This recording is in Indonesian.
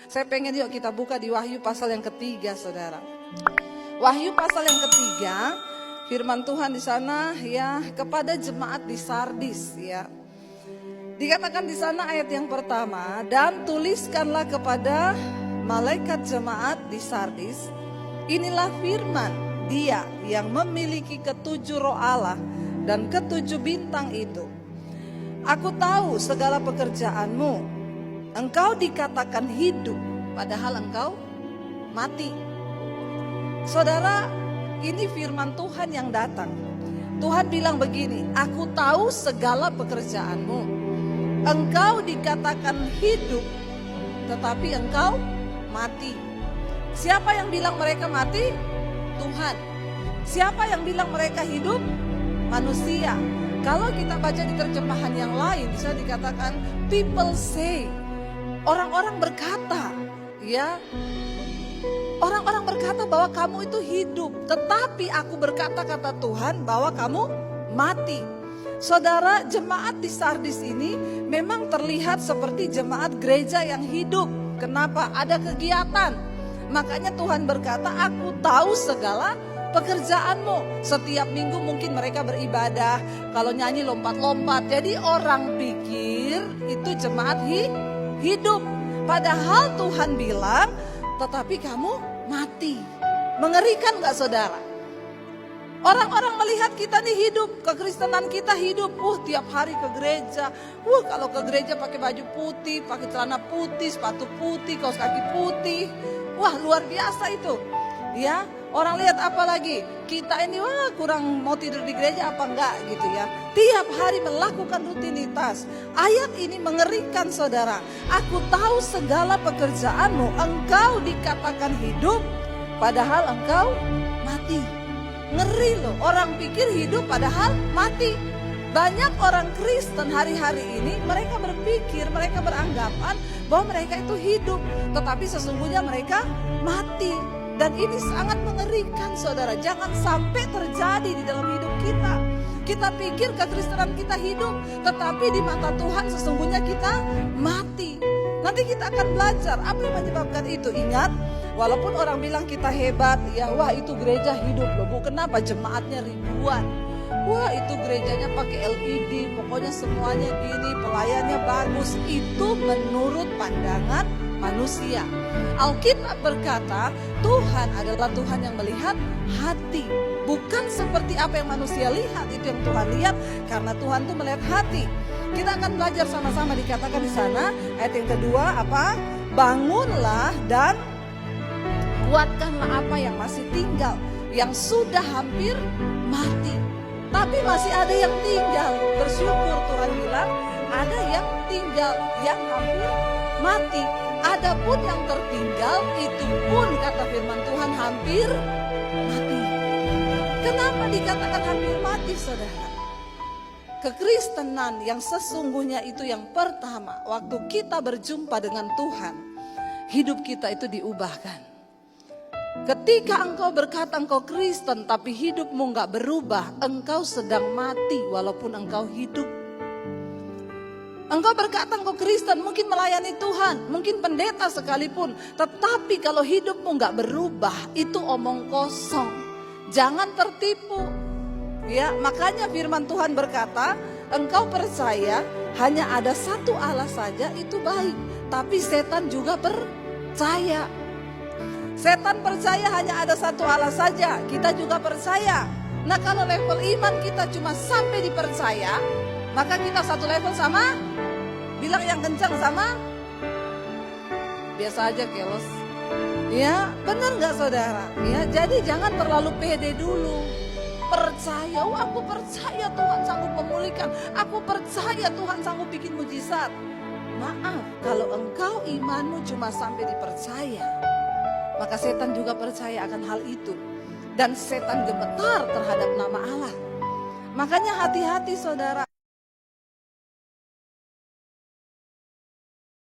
Saya pengen yuk kita buka di Wahyu pasal yang ketiga, saudara. Wahyu pasal yang ketiga, firman Tuhan di sana ya kepada jemaat di Sardis ya. Dikatakan di sana ayat yang pertama, dan tuliskanlah kepada malaikat jemaat di Sardis, inilah firman Dia yang memiliki ketujuh roh Allah dan ketujuh bintang itu. Aku tahu segala pekerjaanmu. Engkau dikatakan hidup, padahal engkau mati. Saudara, ini firman Tuhan yang datang. Tuhan bilang begini, aku tahu segala pekerjaanmu. Engkau dikatakan hidup, tetapi engkau mati. Siapa yang bilang mereka mati? Tuhan. Siapa yang bilang mereka hidup? Manusia. Kalau kita baca di terjemahan yang lain, bisa dikatakan people say. Orang-orang berkata, ya. Orang-orang berkata bahwa kamu itu hidup, tetapi aku berkata kata Tuhan bahwa kamu mati. Saudara, jemaat di Sardis ini memang terlihat seperti jemaat gereja yang hidup. Kenapa? Ada kegiatan. Makanya Tuhan berkata, aku tahu segala pekerjaanmu. Setiap minggu mungkin mereka beribadah, kalau nyanyi lompat-lompat. Jadi orang pikir itu jemaat hidup. Padahal Tuhan bilang, tetapi kamu mati. Mengerikan gak saudara? Orang-orang melihat kita nih hidup, kekristenan kita hidup. Tiap hari ke gereja. Kalau ke gereja pakai baju putih, pakai celana putih, sepatu putih, kaos kaki putih. Luar biasa itu. Ya, orang lihat apa lagi? Kita ini kurang mau tidur di gereja apa enggak gitu ya. Tiap hari melakukan rutinitas. Ayat ini mengerikan saudara. Aku tahu segala pekerjaanmu. Engkau dikatakan hidup, padahal engkau mati. Ngeri loh, orang pikir hidup padahal mati. Banyak orang Kristen hari-hari ini mereka berpikir, mereka beranggapan bahwa mereka itu hidup, tetapi sesungguhnya mereka mati. Dan ini sangat mengerikan saudara, jangan sampai terjadi di dalam hidup kita. Kita pikir kekristenan kita hidup, tetapi di mata Tuhan sesungguhnya kita mati. Nanti kita akan belajar apa yang menyebabkan itu. Ingat, walaupun orang bilang kita hebat, ya itu gereja hidup loh Bu. Kenapa jemaatnya ribuan? Itu gerejanya pakai LED, pokoknya semuanya gini, pelayannya bagus. Itu menurut pandangan manusia. Alkitab berkata, Tuhan adalah Tuhan yang melihat hati. Bukan seperti apa yang manusia lihat, itu yang Tuhan lihat, karena Tuhan tuh melihat hati. Kita akan belajar sama-sama, dikatakan di sana ayat yang kedua apa? Bangunlah dan kuatkanlah apa yang masih tinggal, yang sudah hampir mati. Tapi masih ada yang tinggal. Bersyukur Tuhan bilang, ada yang tinggal, yang hampir mati. Adapun yang tertinggal itu pun kata firman Tuhan hampir mati. Kenapa dikatakan hampir mati saudara? Kekristenan yang sesungguhnya itu yang pertama, waktu kita berjumpa dengan Tuhan, hidup kita itu diubahkan. Ketika engkau berkata engkau Kristen tapi hidupmu gak berubah, engkau sedang mati walaupun engkau hidup. Engkau berkata engkau Kristen, mungkin melayani Tuhan, mungkin pendeta sekalipun, tetapi kalau hidupmu gak berubah, itu omong kosong. Jangan tertipu. Ya, makanya firman Tuhan berkata, engkau percaya hanya ada satu Allah saja, itu baik. Tapi setan juga percaya. Setan percaya hanya ada satu Allah saja, kita juga percaya. Nah kalau level iman kita cuma sampai dipercaya, maka kita satu level sama, bilang yang kencang sama, biasa aja kelos. Ya benar gak saudara? Ya, jadi jangan terlalu pede dulu. Percaya, aku percaya Tuhan sanggup memulihkan, aku percaya Tuhan sanggup bikin mujizat. Maaf, kalau engkau imanmu cuma sampai dipercaya, maka setan juga percaya akan hal itu. Dan setan gemetar terhadap nama Allah. Makanya hati-hati saudara,